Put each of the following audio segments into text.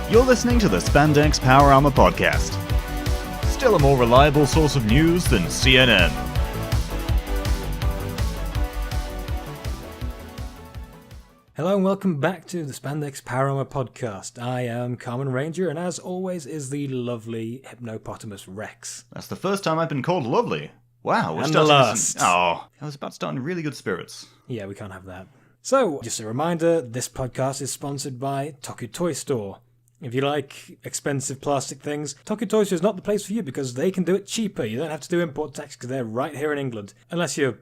You're listening to the Spandex Power Armour podcast. Still a more reliable source of news than CNN. Hello and welcome back to the Spandex Power Armour podcast. I am Kamen Ranger, and as always is the lovely Hypnopotamus Rex. That's the first time I've been called lovely. Wow, we're And starting the last. I was about to start in really good spirits. Yeah, we can't have that. So, just a reminder, this podcast is sponsored by Toku Toy Store. If you like expensive plastic things, Toku Toy Store is not the place for you because they can do it cheaper. You don't have to do import tax because they're right here in England. Unless you're,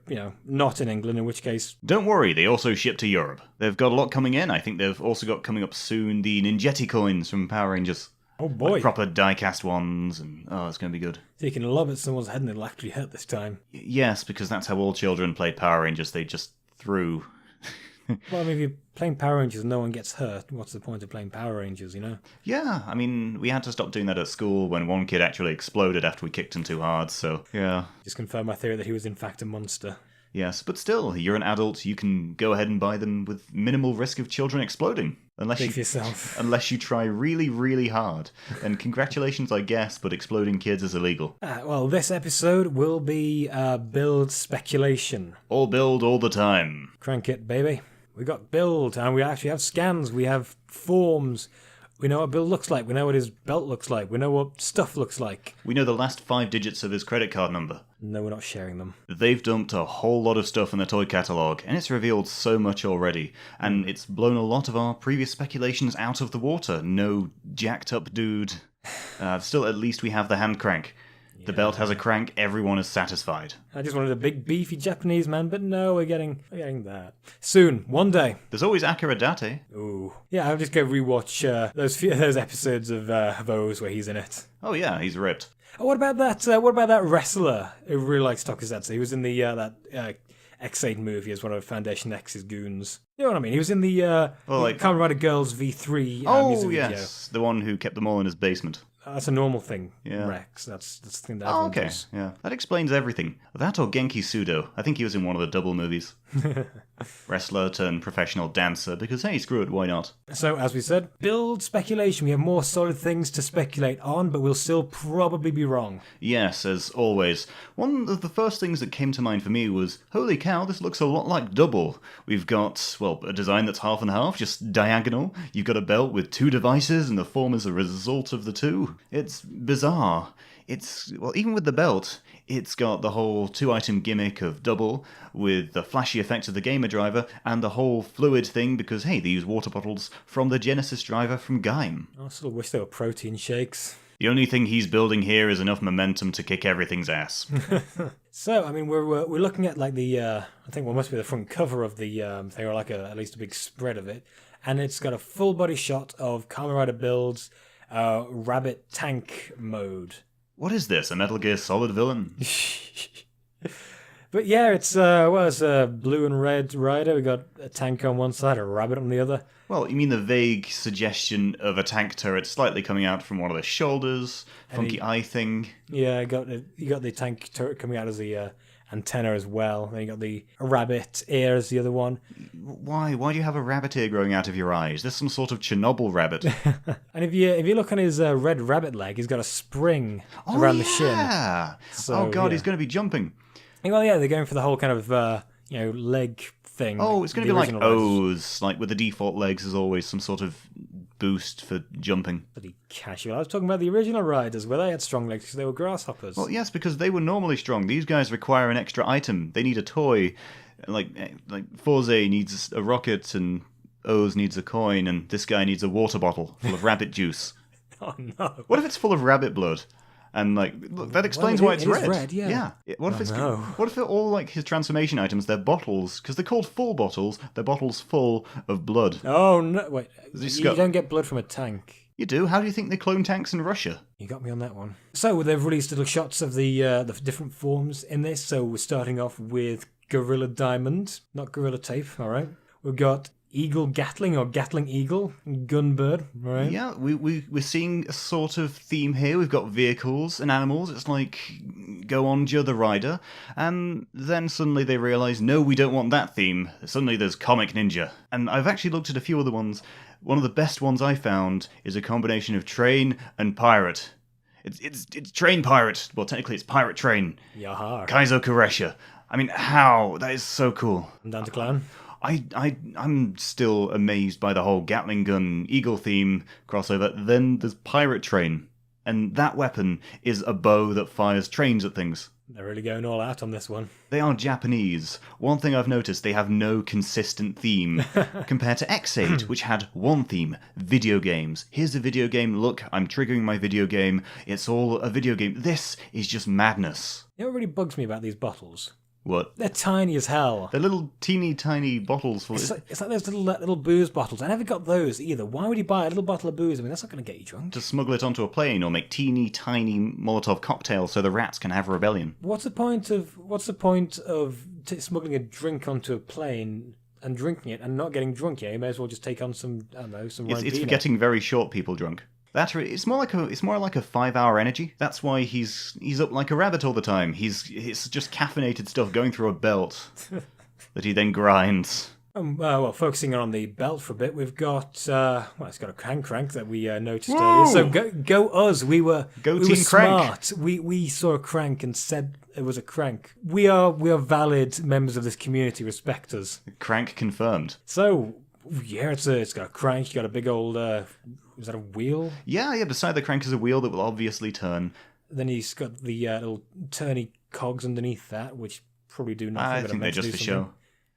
not in England, in which case... Don't worry, they also ship to Europe. They've got a lot coming in. I think they've also got coming up soon the Ninjetti coins from Power Rangers. Oh boy. Like proper die-cast ones, and it's going to be good. So you can lob at someone's head and it'll actually hurt this time. Yes, because that's how all children played Power Rangers. They just threw... Well, I mean, if you're playing Power Rangers and no one gets hurt, what's the point of playing Power Rangers, you know? Yeah, I mean, we had to stop doing that at school when one kid actually exploded after we kicked him too hard, so, yeah. Just confirm my theory that he was in fact a monster. Yes, but still, you're an adult, you can go ahead and buy them with minimal risk of children exploding. Think for yourself. Unless you try really, really hard. And congratulations, I guess, but exploding kids is illegal. Well, this episode will be build speculation. All build all the time. Crank it, baby. We got build, and we actually have scans, we have forms. We know what build looks like, we know what his belt looks like, we know what stuff looks like. We know the last 5 digits of his credit card number. No, we're not sharing them. They've dumped a whole lot of stuff in the toy catalogue, and it's revealed so much already. And it's blown a lot of our previous speculations out of the water. No jacked up dude. Still, at least we have the hand crank. The belt has a crank, everyone is satisfied. I just wanted a big beefy Japanese man, but no, we're getting that. Soon, one day. There's always Akira Date. Ooh. Yeah, I'll just go rewatch those episodes of O's where he's in it. Oh yeah, he's ripped. Oh, what about that wrestler who really likes Tokusatsu? He was in the that X8 movie as one of Foundation X's goons. You know what I mean? He was in the Kamen Rider Girls V3 music video. Yes, the one who kept them all in his basement. That's a normal thing, Yeah. Rex. That's the thing that everyone does. Yeah. That explains everything. That or Genki Sudo. I think he was in one of the double movies. Wrestler turned professional dancer, because hey, screw it, why not? So, as we said, build speculation. We have more solid things to speculate on, but we'll still probably be wrong. Yes, as always. One of the first things that came to mind for me was, holy cow, this looks a lot like double. We've got, a design that's half and half, just diagonal. You've got a belt with 2 devices, and the form is a result of the 2. It's bizarre. Even with the belt, it's got the whole 2-item gimmick of double, with the flashy effects of the gamer driver, and the whole fluid thing, because, hey, they use water bottles from the Genesis driver from Gaim. I still wish they were protein shakes. The only thing he's building here is enough momentum to kick everything's ass. So, I mean, we're looking at, like, the, I think what must be the front cover of the thing, or like at least a big spread of it, and it's got a full body shot of Kamen Rider Build's Rabbit Tank mode. What is this, a Metal Gear Solid villain? But yeah, it's a blue and red rider. We got a tank on one side, a rabbit on the other. Well, you mean the vague suggestion of a tank turret slightly coming out from one of the shoulders, funky eye thing. Yeah, you got the tank turret coming out as the antenna as well. Then you got the rabbit ear as the other one. Why? Why do you have a rabbit ear growing out of your eyes? There's some sort of Chernobyl rabbit. And if you look on his red rabbit leg, he's got a spring around the shin. So, he's going to be jumping. Well, yeah, they're going for the whole kind of leg thing. Oh, it's going to be like O's, like with the default legs, there's always some sort of boost for jumping. Bloody casual. I was talking about the original riders where they had strong legs because they were grasshoppers. Well, yes, because they were normally strong. These guys require an extra item. They need a toy. Like Forze needs a rocket and O's needs a coin, and this guy needs a water bottle full of rabbit juice. Oh no! What if it's full of rabbit blood? And look, that explains why it's red. Is red, yeah. What if they're all like his transformation items? They're bottles because they're called full bottles. They're bottles full of blood. Oh no! Wait, you don't get blood from a tank. You do. How do you think they clone tanks in Russia? You got me on that one. So they've released little shots of the different forms in this. So we're starting off with Gorilla Diamond, not Gorilla Tape. All right. We've got Eagle Gatling or Gatling Eagle, Gunbird, right? Yeah, we're seeing a sort of theme here. We've got vehicles and animals. It's like go on Joe the Rider, and then suddenly they realise, no, we don't want that theme. Suddenly there's Comic Ninja. And I've actually looked at a few other ones. One of the best ones I found is a combination of train and pirate. It's train pirate. Well, technically it's pirate train. Yahar. Kaizo Koresha. I mean, how? That is so cool. And down to clown. I'm still amazed by the whole Gatling gun Eagle theme crossover. Then there's pirate train. And that weapon is a bow that fires trains at things. They're really going all out on this one. They are Japanese. One thing I've noticed, they have no consistent theme compared to X8, which had one theme, video games. Here's a video game, look, I'm triggering my video game, it's all a video game. This is just madness. You know what really bugs me about these bottles? What? They're tiny as hell. They're little teeny tiny bottles full It's like those little booze bottles. I never got those either. Why would you buy a little bottle of booze? I mean, that's not going to get you drunk. to smuggle it onto a plane or make teeny tiny Molotov cocktails so the rats can have a rebellion. What's the point of smuggling a drink onto a plane and drinking it and not getting drunk? Yeah, you may as well just take on some, I don't know, some It's for getting very short people drunk. It's more like a 5-hour energy. That's why he's up like a rabbit all the time. It's just caffeinated stuff going through a belt that he then grinds. Well, focusing on the belt for a bit, we've got it's got a crank that we noticed earlier. So go us. We were Team Crank. Smart. We saw a crank and said it was a crank. We are valid members of this community. Respect us. Crank confirmed. So yeah, it's got a crank. You got a big old. Is that a wheel? Yeah. Beside the crank is a wheel that will obviously turn. Then he's got the little turny cogs underneath that, which probably do nothing. I but think they're just for show.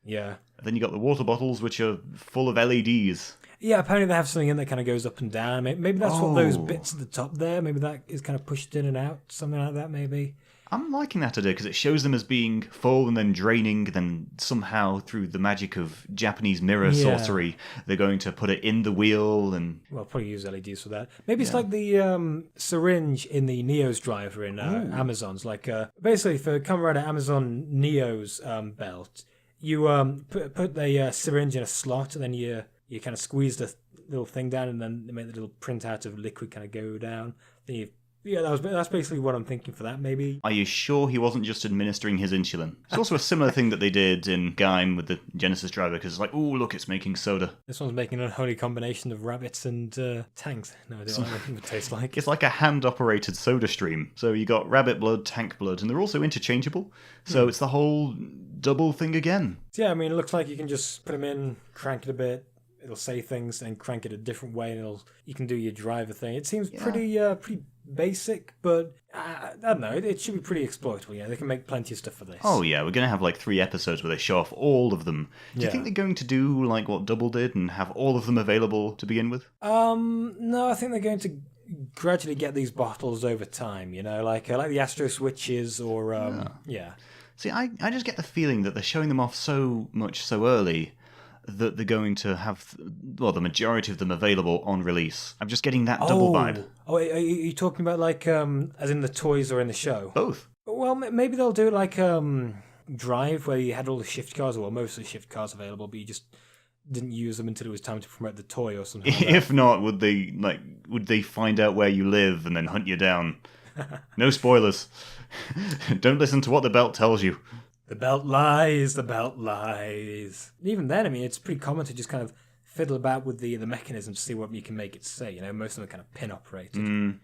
Yeah. Then you got the water bottles, which are full of LEDs. Yeah, apparently they have something in that kind of goes up and down. Maybe that's what those bits at the top there. Maybe that is kind of pushed in and out, something like that. Maybe. I'm liking that idea because it shows them as being full and then draining. Then somehow through the magic of Japanese mirror sorcery, they're going to put it in the wheel and. Well, probably use LEDs for that. Maybe it's like the syringe in the Neo's driver in Amazon's. Like basically for Kamen Rider Amazon Neo's belt, you put the syringe in a slot and then you kind of squeeze the little thing down and then make the little printout of liquid kind of go down. Then that's basically what I'm thinking for that, maybe. Are you sure he wasn't just administering his insulin? It's also a similar thing that they did in Gaim with the Genesis driver, because it's like, oh, look, it's making soda. This one's making an unholy combination of rabbits and tanks. No idea what it would taste like. It's like a hand-operated soda stream. So you got rabbit blood, tank blood, and they're also interchangeable. So it's the whole double thing again. Yeah, I mean, it looks like you can just put them in, crank it a bit, it'll say things, and crank it a different way, and you can do your driver thing. It seems pretty basic, but I don't know. It should be pretty exploitable. Yeah, they can make plenty of stuff for this. Oh yeah, we're going to have like 3 episodes where they show off all of them. Do you think they're going to do like what Double did and have all of them available to begin with? No, I think they're going to gradually get these bottles over time. You know, like the Astro Switches or yeah. See, I just get the feeling that they're showing them off so early that they're going to have, the majority of them available on release. I'm just getting that double vibe. Oh, are you talking about like, as in the toys or in the show? Both. Well, maybe they'll do it like Drive, where you had all the shift cars, or most of the shift cars available, but you just didn't use them until it was time to promote the toy or something like that. If not, would they find out where you live and then hunt you down? No spoilers. Don't listen to what the belt tells you. The belt lies, the belt lies. Even then, I mean, it's pretty common to just kind of fiddle about with the mechanism to see what you can make it say. You know, most of them are kind of pin operated.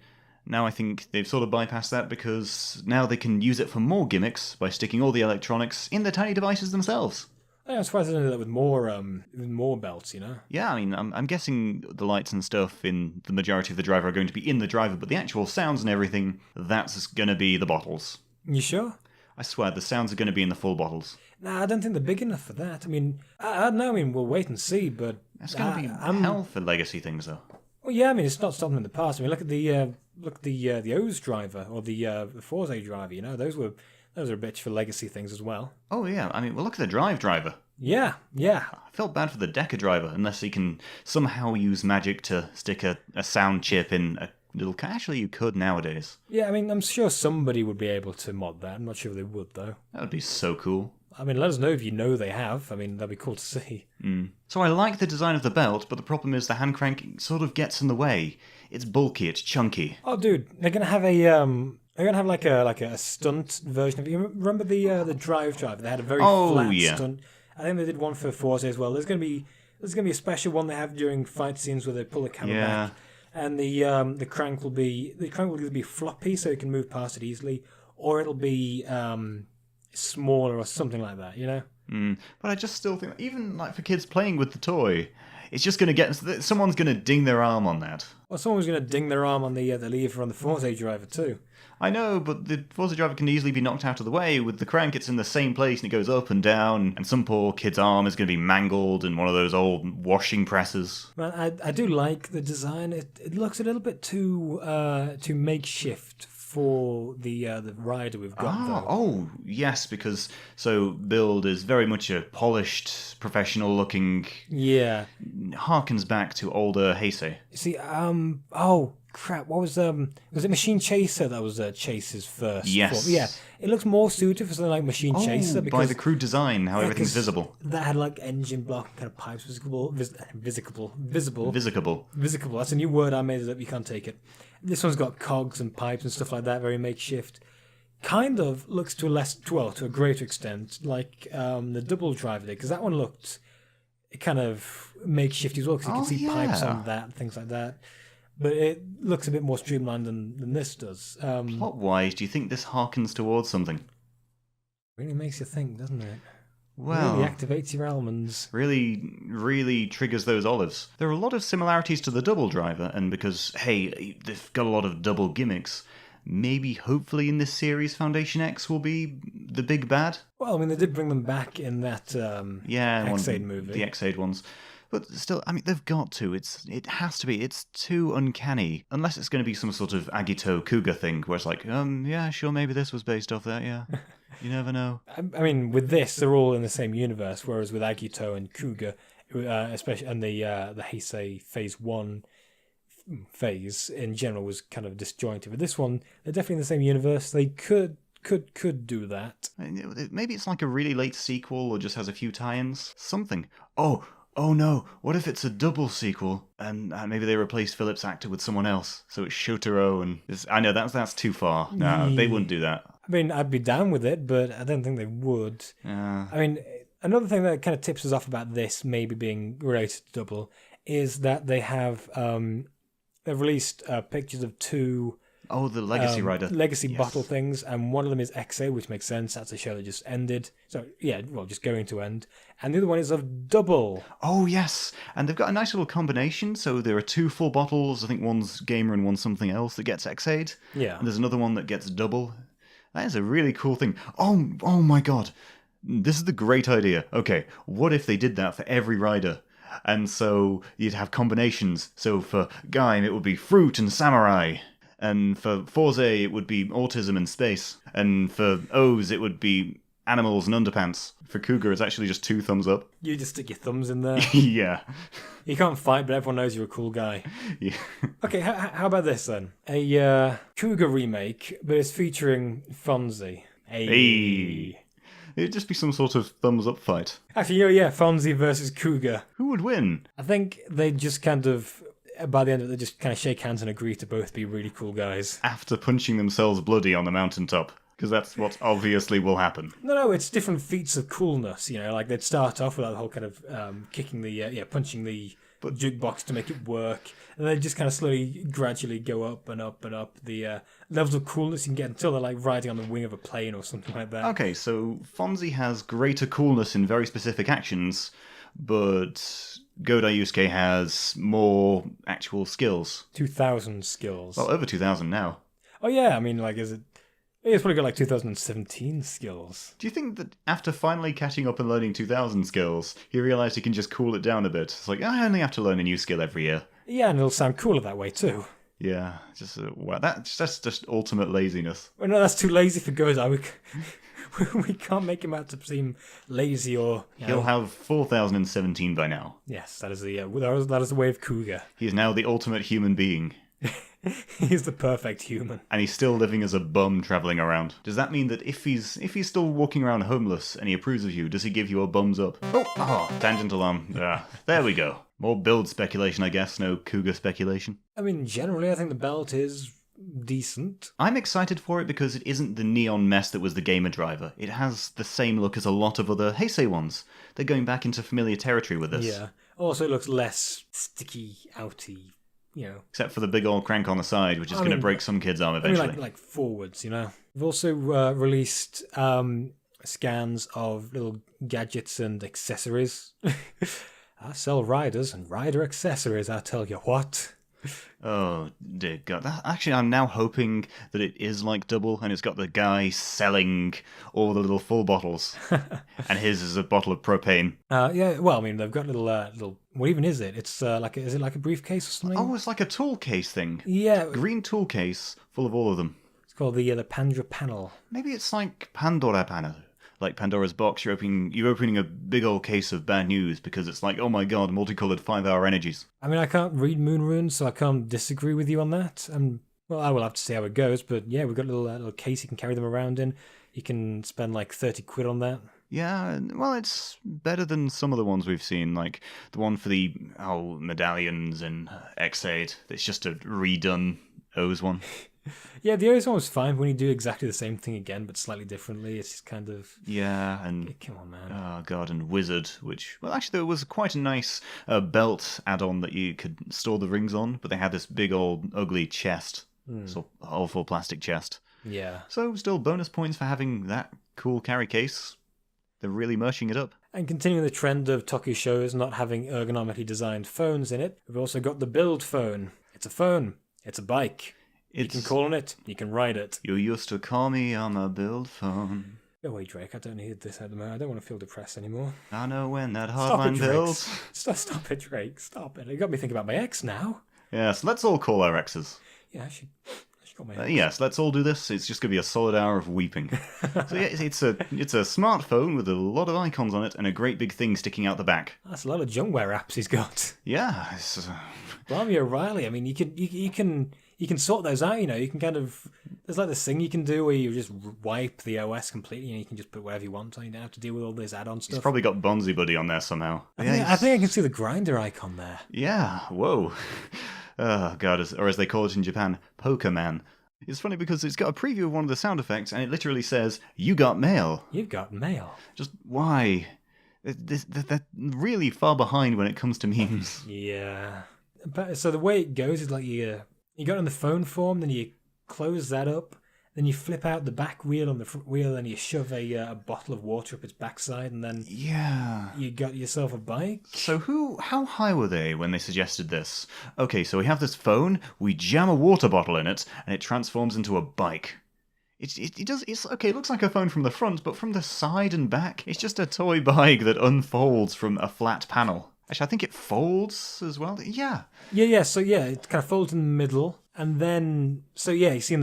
Now I think they've sort of bypassed that because now they can use it for more gimmicks by sticking all the electronics in the tiny devices themselves. I'm surprised they don't do that with more belts, you know? Yeah, I mean, I'm guessing the lights and stuff in the majority of the driver are going to be in the driver, but the actual sounds and everything, that's going to be the bottles. You sure? I swear, the sounds are going to be in the full bottles. Nah, I don't think they're big enough for that. I mean, I don't know. I mean, we'll wait and see, but... That's going to be hell for legacy things, though. Well, yeah, I mean, it's not stopping in the past. I mean, look at the O's driver, or the Forza driver, you know? Those are a bitch for legacy things as well. Oh, yeah. I mean, well, look at the Drive driver. Yeah. I felt bad for the Deca driver, unless he can somehow use magic to stick a sound chip in a little... Actually, you could nowadays. Yeah, I mean, I'm sure somebody would be able to mod that. I'm not sure if they would, though. That would be so cool. I mean, let us know if you know they have. I mean, that'd be cool to see. So I like the design of the belt, but the problem is the hand crank sort of gets in the way. It's bulky, it's chunky. Oh, dude, they're going to have a They're gonna have like a stunt version of it. You remember the drive? They had a very Oh, flat yeah. stunt. I think they did one for Forza as well. There's gonna be a special one they have during fight scenes where they pull the camera Yeah. back, and the crank will either be floppy so you can move past it easily, or it'll be smaller or something like that. You know. But I just still think, even like for kids playing with the toy, it's just going to get, someone's going to ding their arm on that. Well, someone's gonna ding their arm on the lever on the Forza driver too. I know, but the Forza driver can easily be knocked out of the way. With the crank, it's in the same place and it goes up and down, and some poor kid's arm is going to be mangled in one of those old washing presses. Man, I do like the design. It looks a little bit too makeshift for the rider we've got though. Oh, yes, because so Build is very much a polished, professional-looking, Yeah. harkens back to older Heisei. See, oh crap, what was it Machine Chaser that was Chase's first? Yes. form? Yeah, it looks more suited for something like Machine Chaser By because the crude design, how everything's 'cause visible. that had like engine block kind of pipes visible. Visible. That's a new word I made up. You can't take it. This one's got cogs and pipes and stuff like that. Very makeshift. Kind of looks to a greater extent like the double driver did, because that one looked kind of makeshift as well, because you can Oh, see pipes yeah. on that and things like that. But it looks a bit more streamlined than this does. Plot-wise, do you think this harkens towards something? Really makes you think, doesn't it? Well, Really activates your almonds. really triggers those olives. There are a lot of similarities to the double driver, and because, hey, they've got a lot of double gimmicks, maybe hopefully in this series Foundation X will be the big bad? Well, I mean, they did bring them back in that Yeah, X-Aid movie. The X-Aid ones. But still, I mean, they've got to. It has to be. It's too uncanny. Unless it's going to be some sort of Agito Cougar thing, where it's like, yeah, sure, maybe this was based off that, yeah. You never know. I mean, with this, they're all in the same universe, whereas with Agito and Kuga, especially and the Heisei Phase 1 phase in general was kind of disjointed. With this one, they're definitely in the same universe. They could do that. Maybe it's like a really late sequel or just has a few tie-ins. Something. Oh no, what if it's a double sequel and maybe they replace Philip's actor with someone else? So it's Shotaro and... I know, that's too far. No, they wouldn't do that. I mean, I'd be down with it, but I don't think they would. I mean, another thing that kind of tips us off about this maybe being related to Double is that they have they've released pictures of two Oh, the Legacy Rider. Legacy Yes. bottle things, and one of them is XA, which makes sense. That's a show that just ended. So, yeah, well, just going to end. And the other one is of Double. Oh, yes. And they've got a nice little combination. So there are two full bottles. I think one's Gamer and one's something else that gets XA'd. Yeah. And there's another one that gets Double. That is a really cool thing. Oh my god. This is the great idea. Okay, what if they did that for every rider? And so you'd have combinations. So for Gaim, it would be fruit and samurai. And for Forze, it would be autism and space. And for O's, it would be animals and underpants. For Cougar, it's actually just 2 thumbs up. You just stick your thumbs in there. Yeah. You can't fight, but everyone knows you're a cool guy. Yeah. Okay, how about this then? A Cougar remake, but it's featuring Fonzie. Hey. It'd just be some sort of thumbs up fight. Actually, yeah, Fonzie versus Cougar. Who would win? I think they just kind of, by the end of it, they just kind of shake hands and agree to both be really cool guys. After punching themselves bloody on the mountaintop. Because that's what obviously will happen. No, it's different feats of coolness, you know, like they'd start off with that whole kind of kicking the, punching the jukebox to make it work, and they just kind of slowly, gradually go up and up and up the levels of coolness you can get until they're like riding on the wing of a plane or something like that. Okay, so Fonzie has greater coolness in very specific actions, but Godai Yusuke has more actual skills. 2,000 skills. Well, over 2,000 now. Oh yeah, I mean, like, it's probably got like 2017 skills. Do you think that after finally catching up and learning 2,000 skills, he realised he can just cool it down a bit? It's like, I only have to learn a new skill every year. Yeah, and it'll sound cooler that way too. Yeah, just wow, that's just ultimate laziness. Well, no, that's too lazy for Godai. We can't make him out to seem lazy or... He'll have 4,017 by now. Yes, that is the way of Cougar. He is now the ultimate human being. He's the perfect human. And he's still living as a bum travelling around. Does that mean that if he's still walking around homeless and he approves of you, does he give you a bums up? Oh, tangent alarm. There we go. More Build speculation, I guess. No Cougar speculation. I mean, generally, I think the belt is decent. I'm excited for it because it isn't the neon mess that was the Gamer Driver. It has the same look as a lot of other Heisei ones. They're going back into familiar territory with this. Yeah. Also, it looks less sticky, outy, you know. Except for the big old crank on the side, which is going to break some kids' arm eventually. Like forwards, you know. We've also released scans of little gadgets and accessories. I sell riders and rider accessories, I tell you what. Oh, dear God. Actually, I'm now hoping that it is like Double, and it's got the guy selling all the little full bottles. And his is a bottle of propane. Yeah, well, I mean, they've got little... What even is it? It's is it like a briefcase or something? Oh, it's like a tool case thing. Yeah. Green tool case full of all of them. It's called the Pandora panel. Maybe it's like Pandora panel. Like Pandora's box, you're opening a big old case of bad news because it's like, oh my god, multicolored 5-hour energies. I mean, I can't read moon runes, so I can't disagree with you on that. Well, I will have to see how it goes, but yeah, we've got a little case you can carry them around in. You can spend like 30 quid on that. Yeah, well, it's better than some of the ones we've seen, like the one for the medallions in X8. It's just a redone O's one. Yeah, the O's one was fine when you do exactly the same thing again, but slightly differently. It's just kind of... Yeah, and... Come on, man. Oh, God, and Wizard, which... Well, actually, there was quite a nice belt add-on that you could store the rings on, but they had this big old ugly chest. So, awful plastic chest. Yeah. So, still bonus points for having that cool carry case. They're really merching it up. And continuing the trend of Toku shows not having ergonomically designed phones in it, we've also got the Build phone. It's a phone. It's a bike. You can call on it. You can ride it. You used to call me on my Build phone. Go away, Drake. I don't need this at the moment. I don't want to feel depressed ananymore. I know when that hotline builds. Stop it, Drake. Stop it. You got me thinking about my ex now. Yes, let's all call our exes. Yeah, I should call my ex. Yes, let's all do this. It's just going to be a solid hour of weeping. So yeah, it's a smartphone with a lot of icons on it and a great big thing sticking out the back. That's a lot of junkwear apps he's got. Yeah. It's, Blimey O'Reilly. I mean, you can sort those out, you know. You can kind of... There's like this thing you can do where you just wipe the OS completely and you can just put whatever you want on. You don't have to deal with all this add-on stuff. He's probably got Bonzi Buddy on there somehow. I think I can see the grinder icon there. Yeah, whoa. Oh, God, or as they call it in Japan, Pokeman. It's funny because it's got a preview of one of the sound effects and it literally says, "You got mail." You've got mail. Just why? They're really far behind when it comes to memes. Yeah. But, so the way it goes is like you got it in the phone form, then you close that up, then you flip out the back wheel and the front wheel, and you shove a bottle of water up its backside, and then you got yourself a bike. So how high were they when they suggested this? Okay, so we have this phone, we jam a water bottle in it, and it transforms into a bike. It's okay, it looks like a phone from the front, but from the side and back, it's just a toy bike that unfolds from a flat panel. Actually, I think it folds as well. Yeah. Yeah. So it kind of folds in the middle, and then you see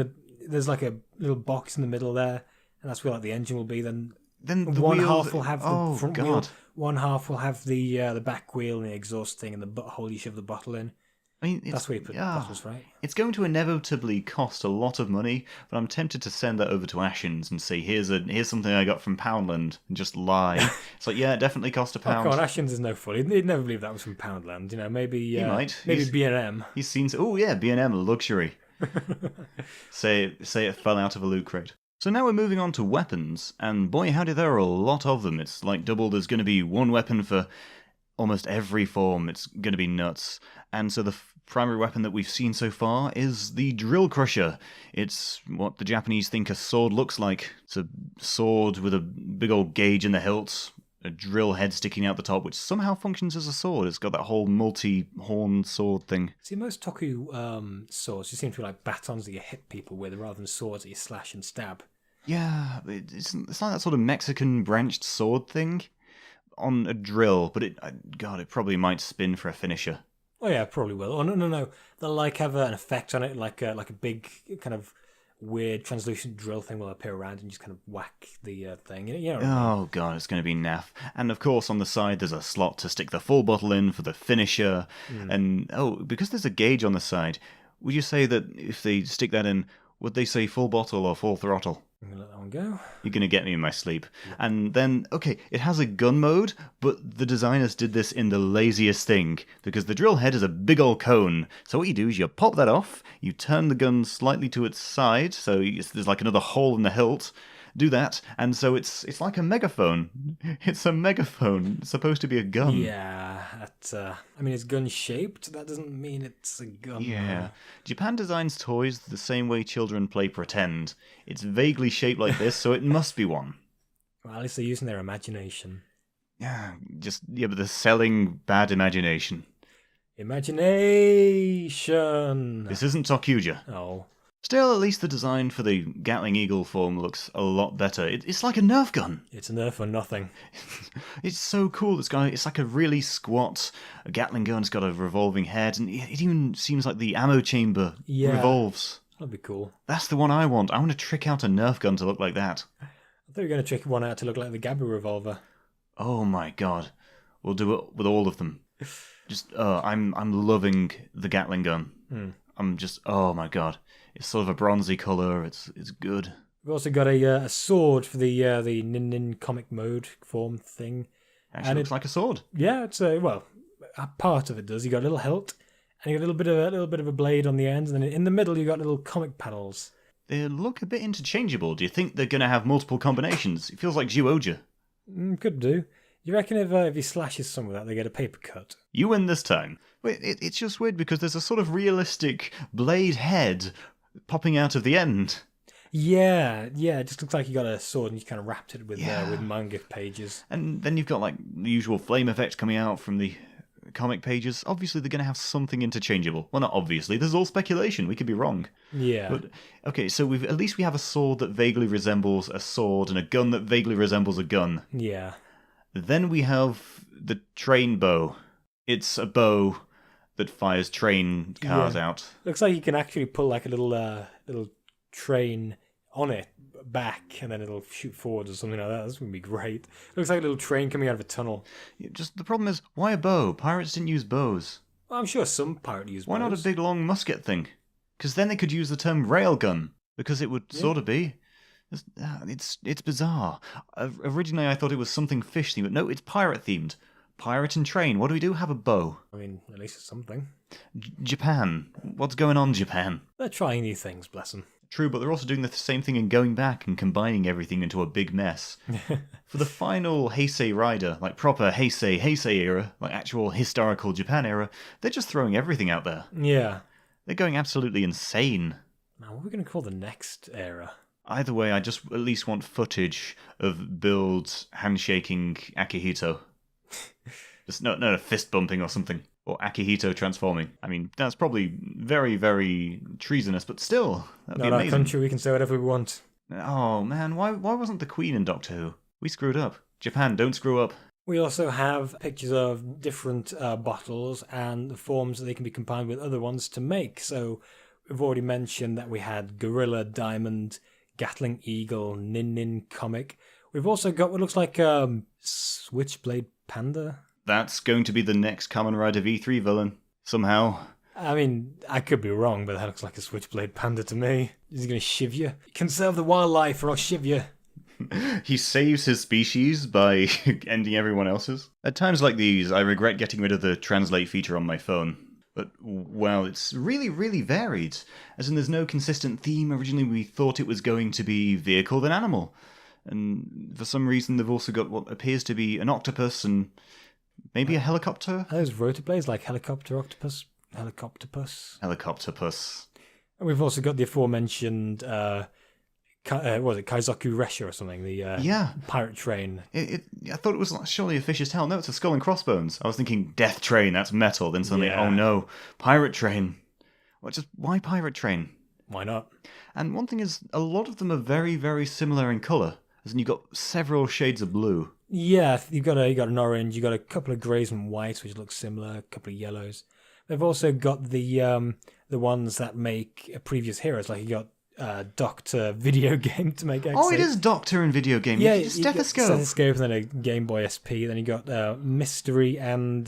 there's like a little box in the middle there, and that's where like the engine will be. Then the one wheel, half will have the front God. wheel, one half will have the back wheel and the exhaust thing, and the butthole you shove the bottle in. I mean, that's where you put the bottles, right? It's going to inevitably cost a lot of money, but I'm tempted to send that over to Ashens and say, here's something I got from Poundland, and just lie. It's like, yeah, it definitely cost £1. Oh, God, Ashens is no fool. He'd never believe that was from Poundland. You know, maybe he might. Maybe B&M. He's seen. Oh yeah, B&M luxury. say it fell out of a loot crate. So now we're moving on to weapons, and boy, howdy, there are a lot of them. It's like Double. There's going to be one weapon for almost every form. It's going to be nuts. And so the primary weapon that we've seen so far is the Drill Crusher. It's what the Japanese think a sword looks like. It's a sword with a big old gauge in the hilt, a drill head sticking out the top, which somehow functions as a sword. It's got that whole multi-horn sword thing. See, most Toku swords just seem to be like batons that you hit people with rather than swords that you slash and stab. Yeah, it's like that sort of Mexican branched sword thing on a drill, but it probably might spin for a finisher. Oh yeah, probably will. Oh no. They'll like have an effect on it, like a big kind of weird translucent drill thing will appear around and just kind of whack the thing. You know what I mean? Oh god, it's going to be naff. And of course, on the side there's a slot to stick the full bottle in for the finisher. And because there's a gauge on the side, would you say that if they stick that in, would they say full bottle or full throttle? I'm going to let that one go. You're going to get me in my sleep. And then, okay, it has a gun mode, but the designers did this in the laziest thing, because the drill head is a big old cone. So what you do is you pop that off, you turn the gun slightly to its side, so there's like another hole in the hilt. Do that, and so it's like a megaphone. It's a megaphone. It's supposed to be a gun. Yeah, I mean, it's gun-shaped. That doesn't mean it's a gun. Yeah. Japan designs toys the same way children play pretend. It's vaguely shaped like this, so it must be one. Well, at least they're using their imagination. Yeah, but they're selling bad imagination. Imagination! This isn't Tokuja. Oh. Still, at least the design for the Gatling Eagle form looks a lot better. It's like a Nerf gun. It's a Nerf or nothing. It's so cool. It's like a really squat Gatling gun. It's got a revolving head, and it even seems like the ammo chamber revolves. That'd be cool. That's the one I want. I want to trick out a Nerf gun to look like that. I thought you were going to trick one out to look like the Gabu revolver. Oh my god. We'll do it with all of them. I'm loving the Gatling gun. Oh my god. It's sort of a bronzy colour. It's good. We've also got a sword for the Nin comic mode form thing. Actually, looks like a sword. Yeah, it's a part of it does. You got a little hilt, and you got a little bit of a blade on the end, and then in the middle you got little comic panels. They look a bit interchangeable. Do you think they're going to have multiple combinations? It feels like Zyuohja. Could do. You reckon if he slashes some of that, they get a paper cut? You win this time. Wait, it's just weird because there's a sort of realistic blade head popping out of the end. Yeah, it just looks like you got a sword and you kind of wrapped it with manga pages. And then you've got like the usual flame effect coming out from the comic pages. Obviously, they're going to have something interchangeable. Well, not obviously. There's all speculation. We could be wrong. Yeah. But okay, so at least we have a sword that vaguely resembles a sword and a gun that vaguely resembles a gun. Yeah. Then we have the train bow. It's a bow that fires train cars out. Looks like you can actually pull like a little train on it back, and then it'll shoot forward or something like that. That's gonna be great. Looks like a little train coming out of a tunnel. Just the problem is, why a bow? Pirates didn't use bows. Well, I'm sure some pirates use bows. Why not a big long musket thing? Because then they could use the term railgun, because it would sort of be. It's bizarre. Originally, I thought it was something fish themed, but no, it's pirate themed. Pirate and train. What do we do? Have a bow. I mean, at least it's something. Japan. What's going on, Japan? They're trying new things, bless them. True, but they're also doing the same thing and going back and combining everything into a big mess. For the final Heisei Rider, like proper Heisei era, like actual historical Japan era, they're just throwing everything out there. Yeah. They're going absolutely insane. Now, what are we going to call the next era? Either way, I just at least want footage of Build handshaking Akihito. Just no fist bumping or something. Or Akihito transforming. I mean, that's probably very, very treasonous, but still, that'd be amazing. Not our country, we can say whatever we want. Oh man, why wasn't the Queen in Doctor Who? We screwed up. Japan, don't screw up. We also have pictures of different bottles and the forms that they can be combined with other ones to make. So we've already mentioned that we had Gorilla, Diamond, Gatling Eagle, Nin comic. We've also got what looks like Switchblade Panda. That's going to be the next Kamen Rider V3 villain, somehow. I mean, I could be wrong, but that looks like a Switchblade Panda to me. Is he going to shiv you? Conserve the wildlife or I'll shiv you. He saves his species by ending everyone else's. At times like these, I regret getting rid of the translate feature on my phone. But, well, it's really, really varied. As in, there's no consistent theme. Originally, we thought it was going to be vehicle then animal. And for some reason, they've also got what appears to be an octopus and maybe a helicopter? Are those rotorblades like helicopter octopus? Helicopterpus. And we've also got the aforementioned, was it Kaizoku Resha or something? The pirate train. I thought it was surely a fish's tail. No, it's a skull and crossbones. I was thinking Death Train, that's metal. Then suddenly, oh no, Pirate Train. Why Pirate Train? Why not? And one thing is, a lot of them are very, very similar in colour. As in, you've got several shades of blue. Yeah, you got an orange, you got a couple of greys and whites, which look similar, a couple of yellows. They've also got the ones that make previous heroes, like you got Doctor video game to make X8. Oh, it is Doctor in video game. Yeah, you stethoscope. Stethoscope, and then a Game Boy SP. Then you got Mystery and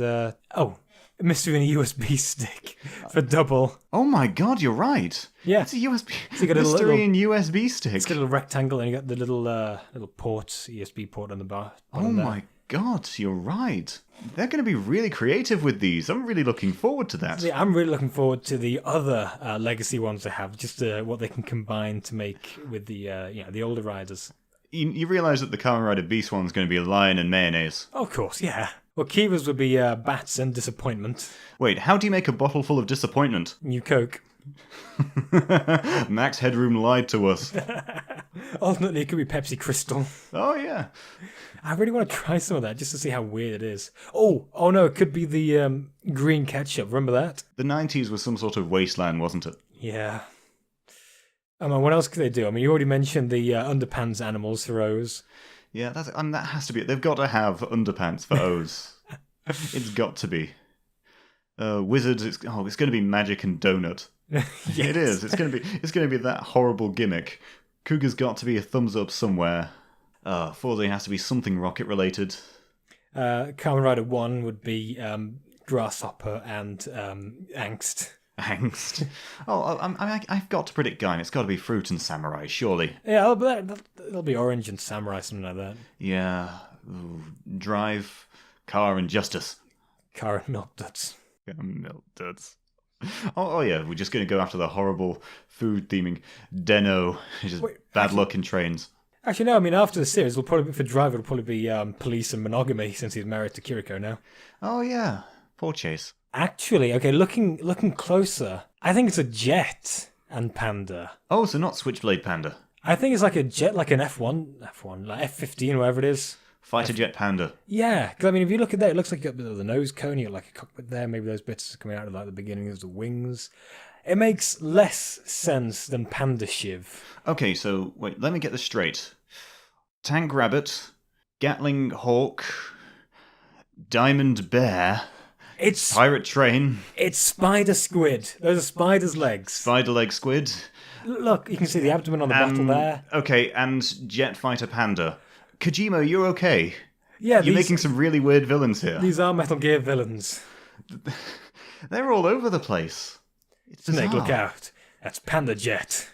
mystery and a USB stick for double. Oh my god, you're right. Yeah. It's a USB. So you got a mystery little- and USB stick. It's got a little rectangle, and you got the little port, USB port on the bar. Oh my god, you're right. They're going to be really creative with these. I'm really looking forward to that. Yeah, I'm really looking forward to the other legacy ones they have, just what they can combine to make with the the older riders. You realise that the Kamen Rider Beast one's going to be lion and mayonnaise. Of course, yeah. Well, Kiva's would be bats and disappointment. Wait, how do you make a bottle full of disappointment? New Coke. Max Headroom lied to us. Ultimately, it could be Pepsi Crystal. Oh yeah. I really want to try some of that just to see how weird it is. Oh no, it could be the green ketchup. Remember that? The 90s was some sort of wasteland, wasn't it? Yeah. I mean, what else could they do? I mean, you already mentioned the underpants animals for O's. Yeah, that has to be it. They've got to have underpants for O's. It's got to be. Wizards, it's going to be magic and donut. Yes. It is. It's going to be that horrible gimmick. Cougar's got to be a thumbs up somewhere. Forza has to be something rocket related. Kamen Rider 1 would be Grasshopper and Angst. Angst. I've got to predict Guy. It's got to be Fruit and Samurai, surely. Yeah, it'll be Orange and Samurai, something like that. Yeah. Ooh, Drive, Car and Justice. Car and Milk Duds. Milk Duds. Oh yeah, we're just going to go after the horrible food theming Deno. Just bad luck in trains. Actually, no, I mean, after the series, for Driver, it'll probably be Police and Monogamy, since he's married to Kiriko now. Oh yeah, poor Chase. Actually, okay, looking closer, I think it's a Jet and Panda. Oh, so not Switchblade Panda. I think it's like a Jet, like an F1, like F-15, whatever it is. Fighter Jet Panda. Yeah, because I mean, if you look at that, it looks like you got the nose cone, you got like a cockpit there, maybe those bits are coming out of like the beginning of the wings. It makes less sense than Panda Shiv. Okay, so wait, let me get this straight. Tank Rabbit, Gatling Hawk, Diamond Bear, It's Pirate Train, It's Spider Squid. Those are spider's legs. Spider Leg Squid. Look, you can see the abdomen on the bottle there. Okay, and Jet Fighter Panda. Kojima, you're okay. Yeah, You're making some really weird villains here. These are Metal Gear villains. They're all over the place. It's Snake, bizarre. look out. That's Panda Jet.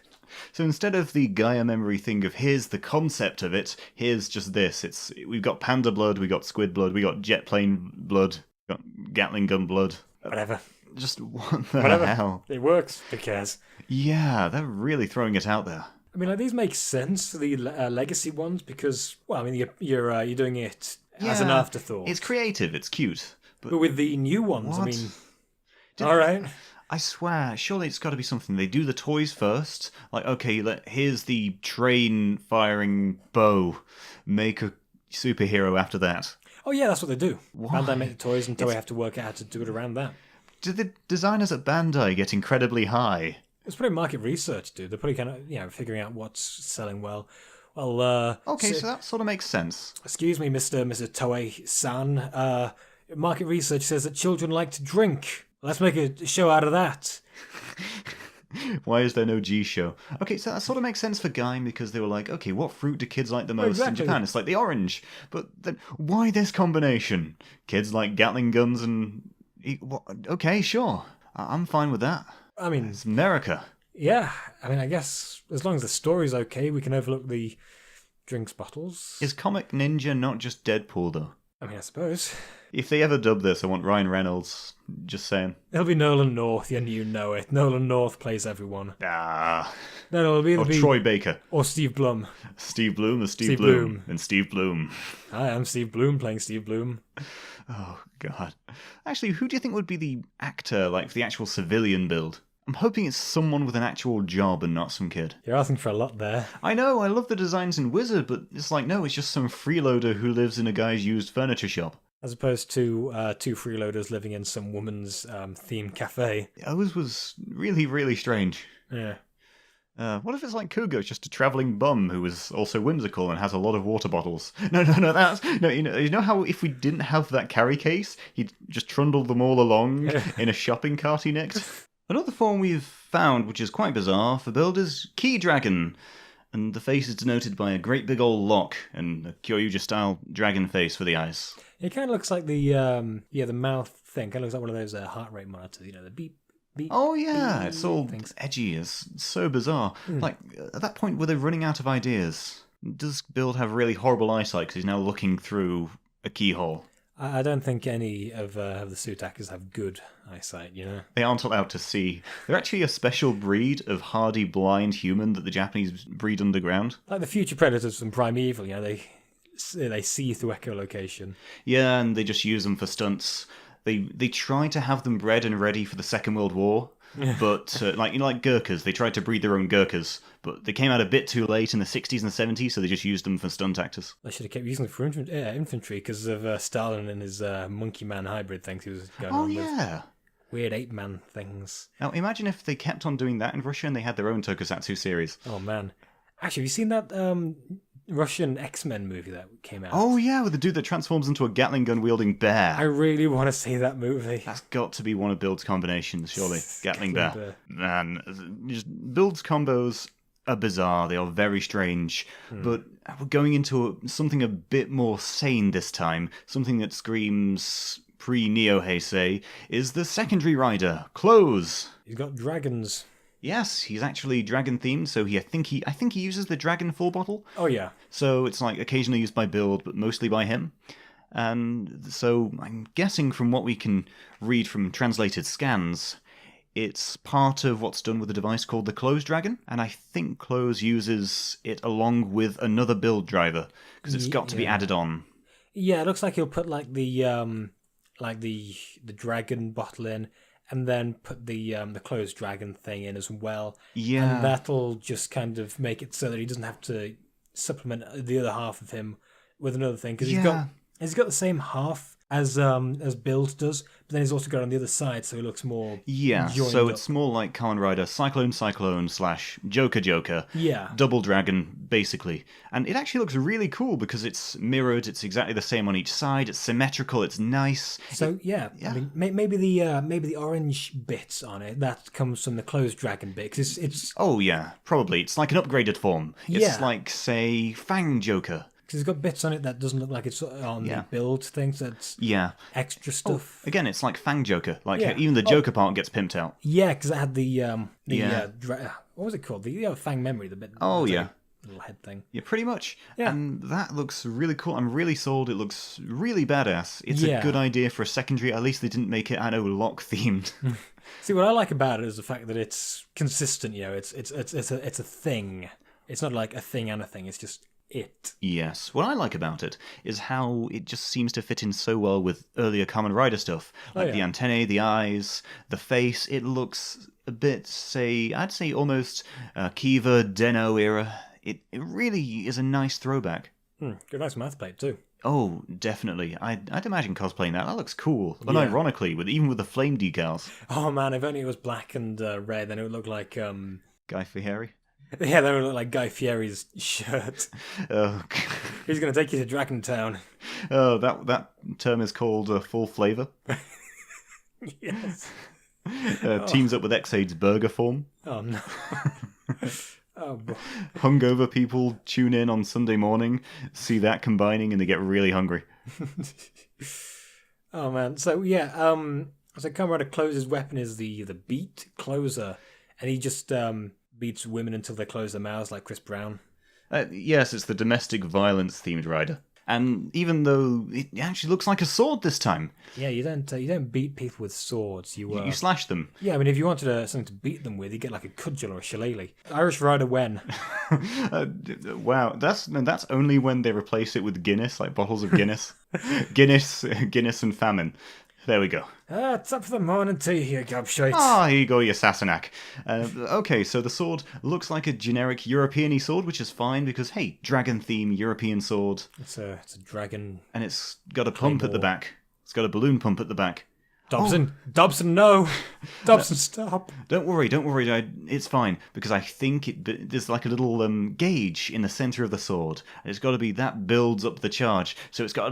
So instead of the Gaia memory thing of here's the concept of it, here's just this. We've got panda blood, we got squid blood, we got jet plane blood, we got Gatling gun blood. Whatever. Just what the Whatever. hell? It works. Who cares? Yeah, they're really throwing it out there. I mean, like, these make sense for the legacy ones because, well, I mean, you're doing it as an Yeah, afterthought. It's creative, it's cute. But with the new ones, I What? mean, all right. I swear, surely it's got to be something. They do the toys first. Like, okay, here's the train firing bow. Make a superhero after that. Oh yeah, that's what they do. Why? Bandai make the toys until we have to work out how to do it around that. Did the designers at Bandai get incredibly high? It's pretty market research, dude. They're pretty kind of figuring out what's selling well. Well, Okay, so that sort of makes sense. excuse me, Mr. Toei-san. Market research says that children like to drink. Let's make a show out of that. Why is there no G show? Okay, so that sort of makes sense for Guy because they were like, okay, what fruit do kids like the most in Exactly. Japan? It's like the orange. But then why this combination? Kids like Gatling guns and... Okay, sure. I'm fine with that. I mean, It's America. yeah. I mean, I guess as long as the story's okay, we can overlook the drinks bottles. Is Comic Ninja not just Deadpool, though? I mean, I suppose. If they ever dub this, I want Ryan Reynolds. Just saying. It'll be Nolan North, and you know it. Nolan North plays everyone. Ah. No, it'll either Or be Troy Baker. or Steve Blum. Steve Bloom or Steve Steve Bloom. Bloom. And Steve Bloom. I am Steve Bloom playing Steve Bloom. Oh, God. Actually, who do you think would be the actor, like, for the actual civilian build? I'm hoping it's someone with an actual job and not some kid. You're asking for a lot there. I know, I love the designs in Wizard, but it's like, no, it's just some freeloader who lives in a guy's used furniture shop. As opposed to two freeloaders living in some woman's themed cafe. Ours was really, really strange. Yeah. What if it's like Kugo, it's just a travelling bum who is also whimsical and has a lot of water bottles? No, you know how if we didn't have that carry case, he'd just trundle them all along in a shopping cart he nicked? Another form we've found, which is quite bizarre, for build is Key Dragon. And the face is denoted by a great big old lock and a Kyoryuja-style dragon face for the eyes. It kind of looks like the mouth thing. Kind of looks like one of those heart rate monitors, the beep, beep. Oh yeah, beep it's all things. edgy. It's so bizarre. Like, at that point, were they running out of ideas? Does Build have really horrible eyesight because he's now looking through a keyhole? I don't think any of the suit actors have good eyesight, They aren't allowed to see. They're actually a special breed of hardy blind human that the Japanese breed underground. Like the future predators from Primeval, they see through echolocation. Yeah, and they just use them for stunts. They try to have them bred and ready for the Second World War, but like Gurkhas, they tried to breed their own Gurkhas, but they came out a bit too late in the 60s and 70s, so they just used them for stunt actors. They should have kept using them for infantry because of Stalin and his monkey man hybrid things he was going on with. Weird ape-man things. Now, imagine if they kept on doing that in Russia and they had their own tokusatsu series. Oh, man. Actually, have you seen that Russian X-Men movie that came out? Oh, yeah, with the dude that transforms into a Gatling gun-wielding bear. I really want to see that movie. That's got to be one of Build's combinations, surely. Gatling bear. Man, just Build's combos are bizarre. They are very strange. But we're going into something a bit more sane this time. Something that screams pre-Neo Heisei is the secondary rider, Close. He's got dragons. Yes, he's actually dragon themed, so I think he uses the dragon full bottle. Oh yeah. So it's like occasionally used by Build, but mostly by him. And so I'm guessing from what we can read from translated scans, it's part of what's done with a device called the Close Dragon, and I think Close uses it along with another Build driver because it's got to be added on. Yeah, it looks like he'll put like the dragon bottle in, and then put the closed dragon thing in as well. Yeah. And that'll just kind of make it so that he doesn't have to supplement the other half of him with another thing. Because he's got the same half as Build does, but then he's also got it on the other side, so he looks more so up. It's more like Kamen Rider Cyclone / Joker. Yeah. Double dragon, basically. And it actually looks really cool because it's mirrored, it's exactly the same on each side, it's symmetrical, it's nice. So, I mean, maybe the orange bits on it, that comes from the closed dragon bit, because it's... Oh, yeah, probably. It's like an upgraded form. It's like, say, Fang Joker. Because it's got bits on it that doesn't look like it's on the Build thing, so it's extra stuff. Again, it's like Fang Joker. Even the Joker part gets pimped out. Yeah, because it had what was it called? The Fang memory, the bit. Oh, yeah. Little head thing. Yeah, pretty much. Yeah. And that looks really cool. I'm really sold. It looks really badass. It's a good idea for a secondary. At least they didn't make it, lock themed. See, what I like about it is the fact that it's consistent. It's a thing. It's not like a thing and a thing. It's just it. Yes. What I like about it is how it just seems to fit in so well with earlier Kamen Rider stuff. Like the antennae, the eyes, the face. It looks a bit, I'd say almost Kiva, Den-O era. It really is a nice throwback. Good, nice math plate too. Oh, definitely. I'd imagine cosplaying that. That looks cool. Unironically, even with the flame decals. Oh man, if only it was black and red, then it would look like Guy Fieri. Yeah, that would look like Guy Fieri's shirt. Oh, he's going to take you to Dragon Town. Oh, that term is called full flavour. Yes. Teams up with X-Aid's burger form. Oh no. Oh boy. Hungover people tune in on Sunday morning, see that combining, and they get really hungry. Oh man. So yeah, so Kamen Rider Close's weapon is the beat closer, and he just beats women until they close their mouths like Chris Brown. Yes, it's the domestic violence themed rider. And even though it actually looks like a sword this time. Yeah, you don't beat people with swords. You slash them. Yeah, I mean, if you wanted something to beat them with, you get like a cudgel or a shillelagh. Irish Rider when? Wow, that's only when they replace it with Guinness, like bottles of Guinness. Guinness and famine. There we go. It's up for the morning tea here, gobshite. Here you go, you Sassenach. Okay, so the sword looks like a generic European-y sword, which is fine because, hey, dragon theme European sword. It's a dragon. And it's got a pump at the back. It's got a balloon pump at the back. Dobson, no. Dobson, stop. Don't worry. It's fine because I think there's like a little gauge in the center of the sword, and it's got to be that builds up the charge. So he's got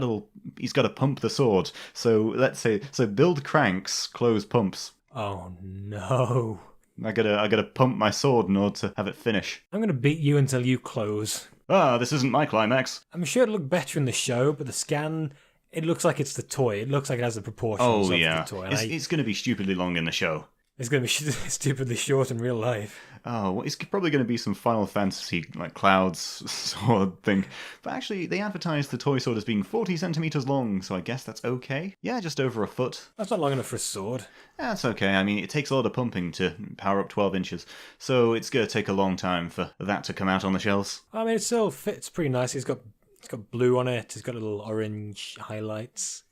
to pump the sword. So let's say Build cranks, Close pumps. Oh no! I gotta pump my sword in order to have it finish. I'm gonna beat you until you close. This isn't my climax. I'm sure it'll look better in the show, but the scan It looks like it's the toy. It looks like it has the proportions Oh of yeah, the toy. it's going to be stupidly long in the show. It's going to be stupidly short in real life. Oh, well, it's probably going to be some Final Fantasy, like, clouds sort of thing. But actually, they advertised the toy sword as being 40 centimeters long, so I guess that's okay. Yeah, just over a foot. That's not long enough for a sword. That's okay. I mean, it takes a lot of pumping to power up 12 inches, so it's going to take a long time for that to come out on the shelves. I mean, it still fits pretty nice. It's got blue on it. It's got little orange highlights.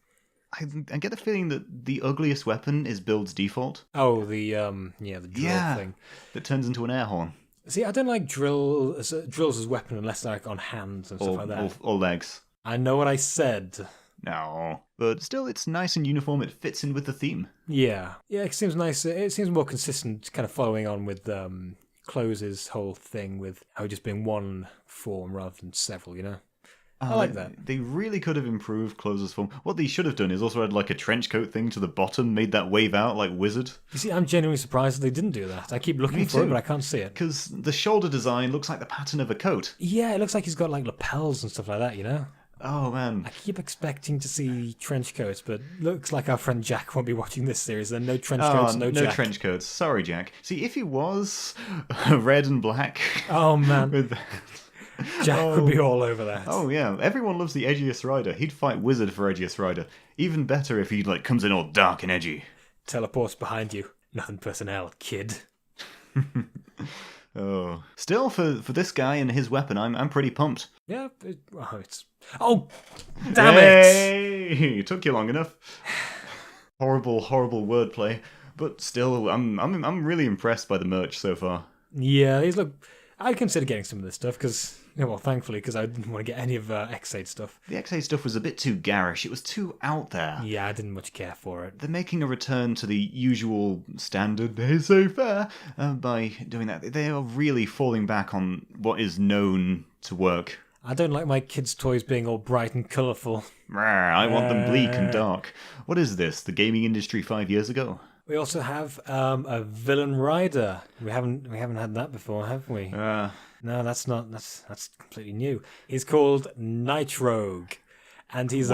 I get the feeling that the ugliest weapon is Build's default. Oh, the drill thing. That turns into an air horn. See, I don't like drills as weapon unless they're like on hands and stuff like that. Or legs. I know what I said. No. But still, it's nice and uniform. It fits in with the theme. Yeah, it seems nice. It seems more consistent, kind of following on with Close's whole thing with how just being one form rather than several, you know? I like that. They really could have improved Closer's form. What they should have done is also add like a trench coat thing to the bottom, made that wave out like Wizard. You see, I'm genuinely surprised that they didn't do that. I keep looking for it, but I can't see it. Because the shoulder design looks like the pattern of a coat. Yeah, it looks like he's got like lapels and stuff like that, you know? Oh, man. I keep expecting to see trench coats, but looks like our friend Jack won't be watching this series. Then no trench coats, no Jack. No trench coats. Sorry, Jack. See, if he was red and black... Oh, man. with Jack would be all over that. Oh, yeah. Everyone loves the edgiest rider. He'd fight Wizard for edgiest rider. Even better if he like comes in all dark and edgy. Teleports behind you. Nothing personnel, kid. Oh. Still, for this guy and his weapon, I'm pretty pumped. Yeah, Oh, damn it! It took you long enough. Horrible wordplay. But still, I'm really impressed by the merch so far. Yeah, I'd consider getting some of this stuff because, thankfully, because I didn't want to get any of X8 stuff. The X8 stuff was a bit too garish. It was too out there. Yeah, I didn't much care for it. They're making a return to the usual standard, they say fair, by doing that. They are really falling back on what is known to work. I don't like my kids' toys being all bright and colourful. I want them bleak and dark. What is this, the gaming industry 5 years ago? We also have a villain rider. We haven't had that before, have we? No, that's completely new. He's called Night Rogue, and he's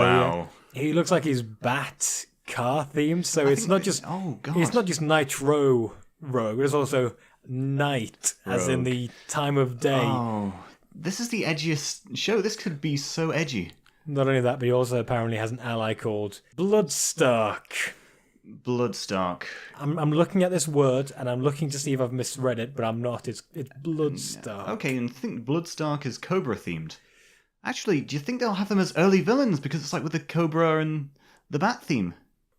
he looks like he's Bat car themed. So it's not just Nitro Rogue. It's also night, as in the time of day. Oh, this is the edgiest show. This could be so edgy. Not only that, but he also apparently has an ally called Bloodstark. Bloodstark. I'm looking at this word and I'm looking to see if I've misread it, but I'm not. It's Bloodstark. Okay, and I think Bloodstark is Cobra themed. Actually, do you think they'll have them as early villains? Because it's like with the Cobra and the Bat theme.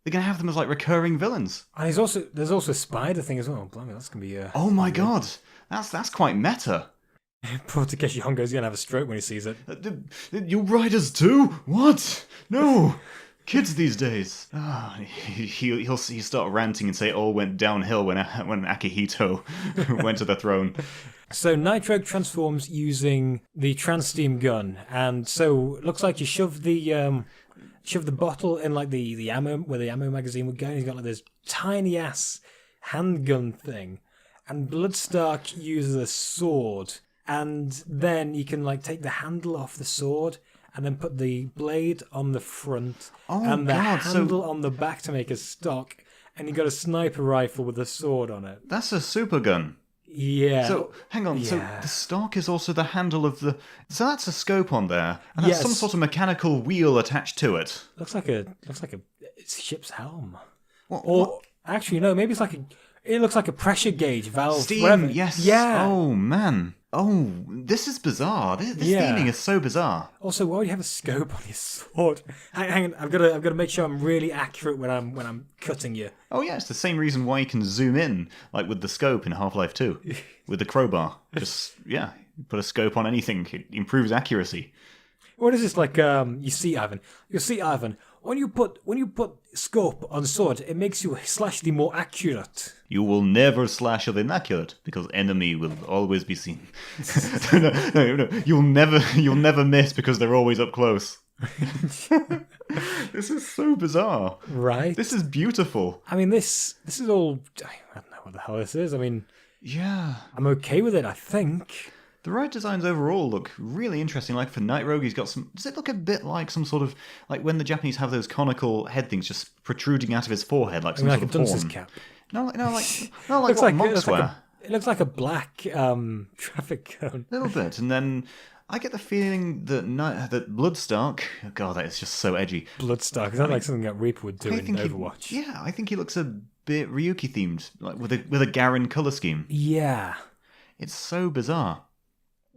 They're gonna have them as like recurring villains. And there's also a spider thing as well. Blimey, that's gonna be oh my god, that's quite meta. Poor Takeshi Hongo's gonna have a stroke when he sees it. You riders too? What? No. Kids these days. He'll start ranting and say it all went downhill when Akihito went to the throne. So Night Rogue transforms using the Trans-Steam gun, and so it looks like you shove the bottle in like the ammo where the ammo magazine would go, and he's got like this tiny ass handgun thing, and Bloodstark uses a sword, and then you can like take the handle off the sword and then put the blade on the front and the handle on the back to make a stock, and you got a sniper rifle with a sword on it. That's a super gun. Yeah. So, hang on, so the stock is also the handle of the... So that's a scope on there, and that's some sort of mechanical wheel attached to it. Looks like a ship's helm. What? Actually, no, maybe it looks like a pressure gauge valve. Steam, whatever. yes. Yeah. Oh, man. Oh, this is bizarre. This theming is so bizarre. Also, why would you have a scope on your sword? Hang on, I've got to make sure I'm really accurate when I'm cutting you. Oh yeah, it's the same reason why you can zoom in, like with the scope in Half-Life 2, with the crowbar. Just put a scope on anything. It improves accuracy. What is this like? You see, Ivan. When you put scope on the sword, it makes you slash the more accurate. You will never slash of inaccurate because enemy will always be seen. No. You'll never miss because they're always up close. This is so bizarre. Right. This is beautiful. I mean, this is all. I don't know what the hell this is. I mean, yeah, I'm okay with it. I think. The ride designs overall look really interesting. Like for Night Rogue, he's got some... Does it look a bit like some sort of... Like when the Japanese have those conical head things just protruding out of his forehead, like some like sort a of dunce's horn? cap. No, like Looks what like, monks wear. it looks like a black traffic cone. A little bit. And then I get the feeling that that Bloodstark... Oh God, that is just so edgy. Bloodstark. Is that like something that Reaper would do in Overwatch? I think he looks a bit Ryuki themed, like with a Garen color scheme. Yeah. It's so bizarre.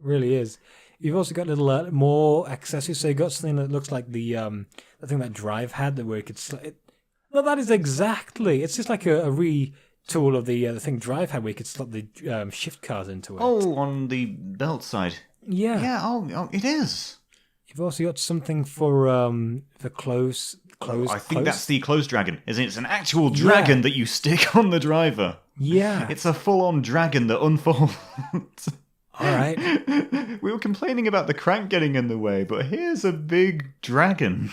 Really is. You've also got little more accessories. So you've got something that looks like the thing that Drive had, where you could... Well, that is exactly... It's just like a retool of the thing Drive had, where you could slot the shift cars into it. Oh, on the belt side. Yeah. Yeah, oh, it is. You've also got something for close. I think that's the close dragon, isn't it? It's an actual dragon that you stick on the driver. Yeah. It's a full-on dragon that unfolds. All right. We were complaining about the crank getting in the way, but here's a big dragon.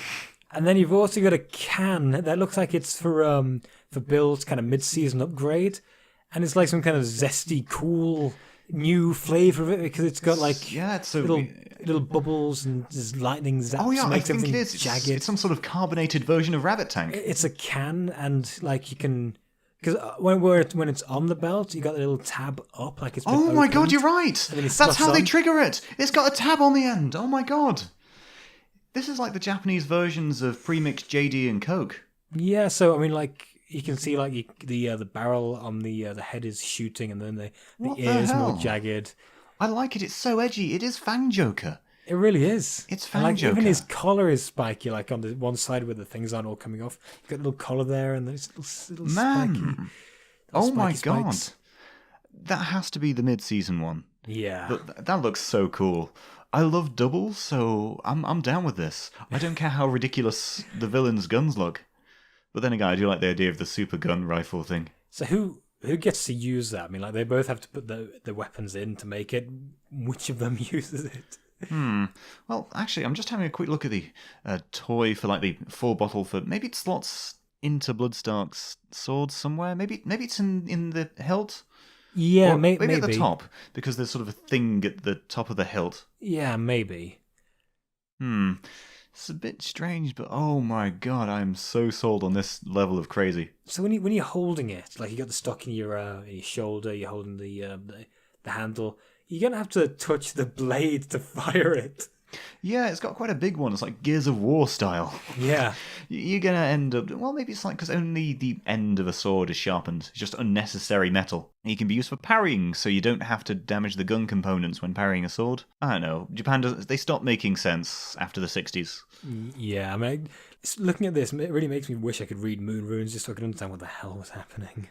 And then you've also got a can that looks like it's for Build's kind of mid-season upgrade, and it's like some kind of zesty, cool new flavor of it because it's got like it's little bubbles and there's lightning zaps. Oh yeah, to I make think it everything is. Jagged. It's some sort of carbonated version of Rabbit Tank. It's a can, and like you can. Because when it's on the belt, you got a little tab up, like it's been Oh my God, opened, you're right! That's how they trigger it! It's got a tab on the end! Oh my God! This is like the Japanese versions of pre-mixed JD and Coke. Yeah, so I mean, like you can see, like the barrel on the head is shooting, and then the ear is more jagged. I like it. It's so edgy. It is Fang Joker. It really is. It's Fang like, Joker. Even his collar is spiky, like on the one side where the things aren't all coming off. You've got a little collar there, and there's little spiky. Oh my spikes. God. That has to be the mid-season one. Yeah. That looks so cool. I love doubles, so I'm down with this. I don't care how ridiculous the villain's guns look. But then again, I do like the idea of the super gun rifle thing. So who gets to use that? I mean, like they both have to put the weapons in to make it. Which of them uses it? Well, actually, I'm just having a quick look at the toy for like the full bottle for... Maybe it slots into Bloodstark's sword somewhere. Maybe it's in the hilt. Yeah, or maybe at the maybe. top, because there's sort of a thing at the top of the hilt. Yeah, maybe. It's a bit strange, but oh my God, I'm so sold on this level of crazy. So when you're holding it, like you got the stock in your shoulder, you're holding the handle. You're gonna have to touch the blade to fire it. Yeah, it's got quite a big one. It's like Gears of War style. Yeah. You're going to end up... Well, maybe it's like because only the end of a sword is sharpened. It's just unnecessary metal. It can be used for parrying, so you don't have to damage the gun components when parrying a sword. I don't know. Japan they stopped making sense after the 60s. Yeah, I mean, looking at this, it really makes me wish I could read Moon Runes just so I could understand what the hell was happening.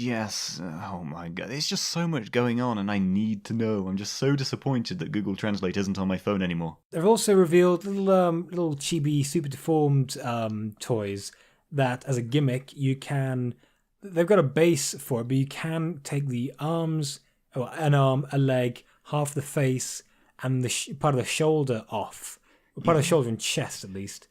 Yes. Oh my God. There's just so much going on and I need to know. I'm just so disappointed that Google Translate isn't on my phone anymore. They've also revealed little chibi, super deformed toys that, as a gimmick, you can... They've got a base for it, but you can take the arms, or an arm, a leg, half the face, and the part of the shoulder off. Or part of the shoulder and chest, at least,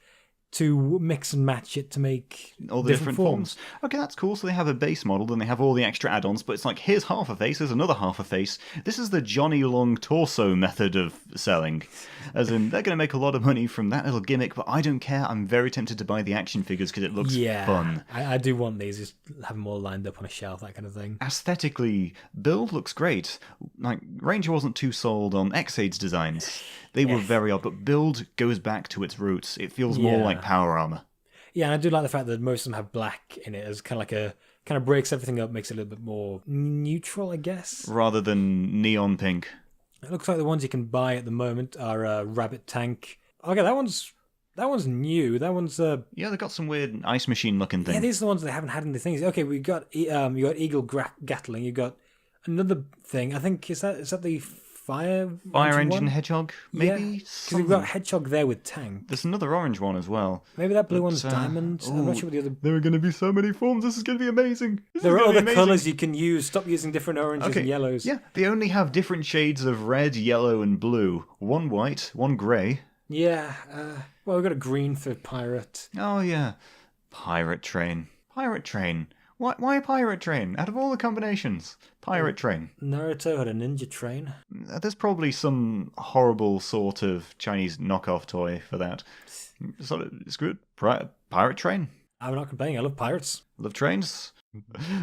to mix and match it to make all the different forms. Okay, that's cool. So they have a base model, then they have all the extra add-ons, but it's like, here's half a face, here's another half a face. This is the Johnny Long torso method of selling. As in, they're going to make a lot of money from that little gimmick, but I don't care. I'm very tempted to buy the action figures because it looks fun. I do want these, just have them all lined up on a shelf, that kind of thing. Aesthetically, Build looks great. Like, Ranger wasn't too sold on X-Aid's designs. They were very odd, but Build goes back to its roots. It feels more like power armor. Yeah, and I do like the fact that most of them have black in it as kind of breaks everything up, makes it a little bit more neutral, I guess. Rather than neon pink. It looks like the ones you can buy at the moment are Rabbit Tank. Okay, that one's new. That one's yeah, they've got some weird ice machine looking thing. Yeah, these are the ones they haven't had in the things. Okay, you got Eagle Gatling. You got another thing. I think is that the Fire Engine one? Hedgehog, maybe? Yeah, because we've got Hedgehog there with Tank. There's another orange one as well. Maybe that blue one's Diamond. I'm not sure what the other... There are going to be so many forms. This is going to be amazing. There are other colours you can use. Stop using different oranges and yellows. Yeah, they only have different shades of red, yellow, and blue. One white, one grey. Yeah, well, we've got a green for Pirate. Oh, yeah. Pirate Train. Why a pirate train? Out of all the combinations, pirate train. Naruto had a ninja train. There's probably some horrible sort of Chinese knockoff toy for that. Sort of screwed pirate train. I'm not complaining. I love pirates. Love trains.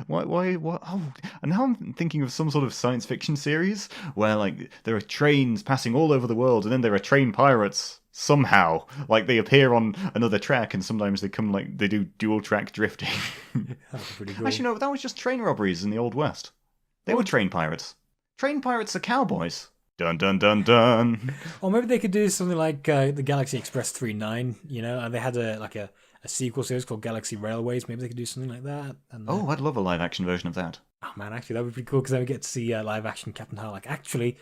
Why? What? Oh, and now I'm thinking of some sort of science fiction series where like there are trains passing all over the world, and then there are train pirates somehow. Like they appear on another track, and sometimes they come like they do dual track drifting. That's pretty cool. Actually, no, that was just train robberies in the Old West. They were train pirates. Train pirates are cowboys. Dun dun dun dun. Or maybe they could do something like the Galaxy Express 39. You know, and they had a sequel series called Galaxy Railways. Maybe they could do something like that. And, Oh, I'd love a live action version of that. oh man, actually, that would be pretty cool because then we get to see live action Captain Harlock. Actually,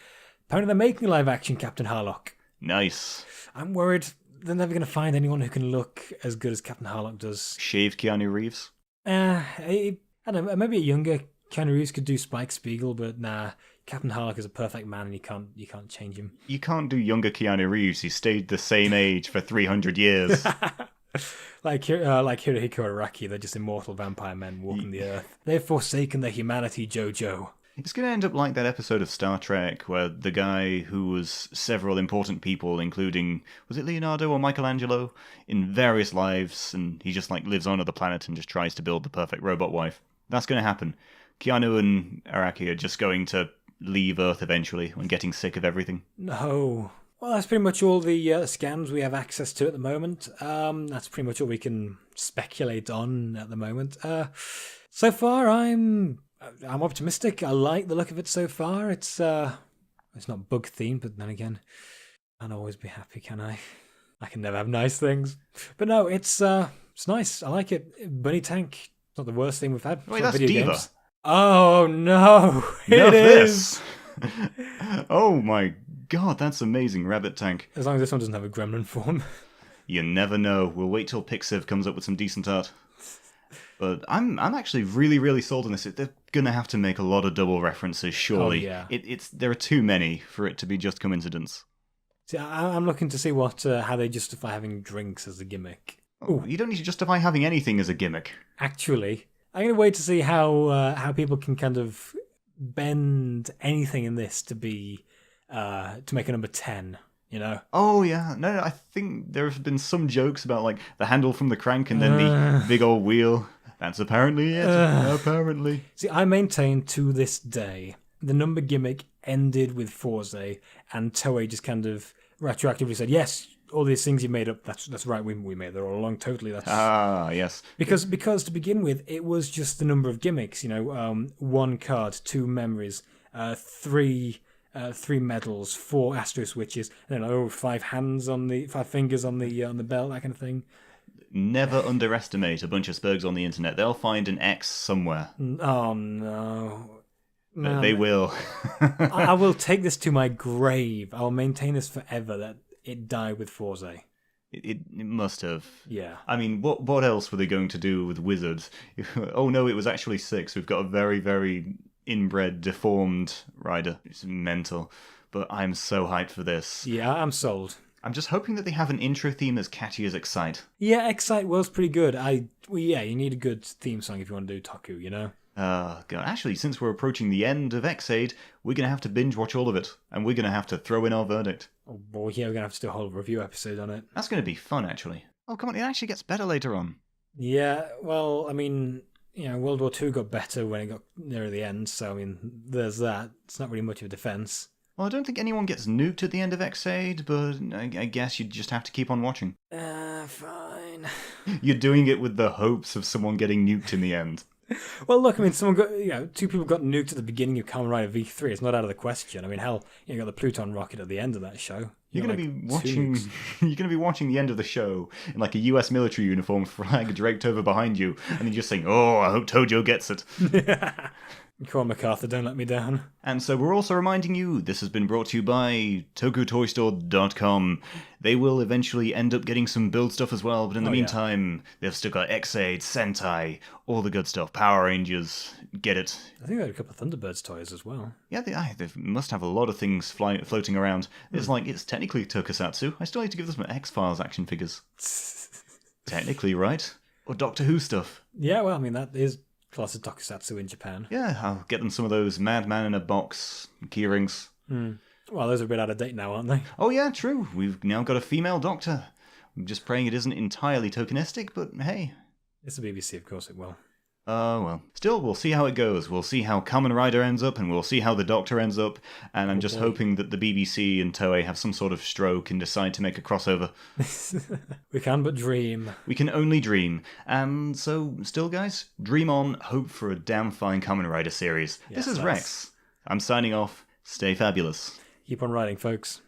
apparently they're making live action Captain Harlock. Nice. I'm worried they're never going to find anyone who can look as good as Captain Harlock does. Shave Keanu Reeves. I don't know, maybe a younger Keanu Reeves could do Spike Spiegel, but nah, Captain Harlock is a perfect man, and you can't change him. You can't do younger Keanu Reeves. He stayed the same age for 300 years. like Hirohiko Araki, they're just immortal vampire men walking the earth. They've forsaken their humanity, JoJo. It's going to end up like that episode of Star Trek where the guy who was several important people, including, was it Leonardo or Michelangelo, in various lives, and he just like lives on another planet and just tries to build the perfect robot wife. That's going to happen. Keanu and Araki are just going to leave Earth eventually when getting sick of everything. No. Well, that's pretty much all the scans we have access to at the moment. That's pretty much all we can speculate on at the moment. So far, I'm optimistic. I like the look of it so far. It's not bug themed, but then again, I can't always be happy, can I? I can never have nice things. But no, it's nice. I like it. Bunny Tank, not the worst thing we've had. Wait, that's Diva. Games. Oh no, Enough it is. this. Oh my god, that's amazing, Rabbit Tank. As long as this one doesn't have a gremlin form. You never know. We'll wait till Pixiv comes up with some decent art. But I'm actually really, really sold on this. They're gonna have to make a lot of double references, surely. Oh, yeah. There are too many for it to be just coincidence. See, I'm looking to see how they justify having drinks as a gimmick. Oh, you don't need to justify having anything as a gimmick. Actually, I'm going to wait to see how people can kind of bend anything in this to be to make a number 10. You know? Oh yeah, no, I think there have been some jokes about like the handle from the crank and then the big old wheel. That's apparently it. Apparently. See, I maintain to this day the number gimmick ended with Forza, and Toei just kind of retroactively said, "Yes, all these things you made up. That's right. We made them all along. Totally. That's yes. Because to begin with, it was just the number of gimmicks. You know, 1 card, 2 memories, 3 medals, 4 Astro switches, and then 5 fingers on the belt, that kind of thing. Never underestimate a bunch of spurgs on the internet. They'll find an X somewhere. Oh no. They will. I will take this to my grave. I will maintain this forever, that it died with Forza. It must have. Yeah. I mean, what else were they going to do with Wizards? Oh no, it was actually 6. We've got a very, very inbred, deformed rider. It's mental. But I'm so hyped for this. Yeah, I'm sold. I'm just hoping that they have an intro theme as catchy as Excite. Yeah, Excite was pretty good. You need a good theme song if you want to do Toku, you know? God. Actually, since we're approaching the end of Xaid, we're going to have to binge watch all of it. And we're going to have to throw in our verdict. Oh boy, yeah, we're going to have to do a whole review episode on it. That's going to be fun, actually. Oh, come on, it actually gets better later on. Yeah, well, I mean, you know, World War II got better when it got near the end, so, I mean, there's that. It's not really much of a defense. Well, I don't think anyone gets nuked at the end of Xaid, but I guess you just have to keep on watching. Fine. You're doing it with the hopes of someone getting nuked in the end. Well, look, I mean, 2 people got nuked at the beginning of Kamen Rider V3. It's not out of the question. I mean, hell, you got the Pluton rocket at the end of that show. You're going to be watching. You're going to be watching the end of the show in like a U.S. military uniform, flag draped over behind you, and you're just saying, "Oh, I hope Tojo gets it." Come on, MacArthur, don't let me down. And so we're also reminding you, this has been brought to you by TokuToyStore.com. They will eventually end up getting some build stuff as well, but in the meantime, they've still got Xaid, Sentai, all the good stuff, Power Rangers, get it. I think they had a couple of Thunderbirds toys as well. Yeah, they must have a lot of things floating around. It's technically Tokusatsu. I still need to give them some X-Files action figures. Technically, right? Or Doctor Who stuff. Yeah, well, I mean, that is Class of tokusatsu in Japan. Yeah, I'll get them some of those Madman in a Box keyrings. Well, those are a bit out of date now, aren't they? Oh yeah, true. We've now got a female doctor. I'm just praying it isn't entirely tokenistic, but hey. It's the BBC, of course it will. Well. Still, we'll see how it goes. We'll see how Kamen Rider ends up, and we'll see how the Doctor ends up, and I'm just hoping that the BBC and Toei have some sort of stroke and decide to make a crossover. We can but dream. We can only dream. And so, still, guys, dream on, hope for a damn fine Kamen Rider series. Yes, This is Rex. I'm signing off. Stay fabulous. Keep on riding, folks.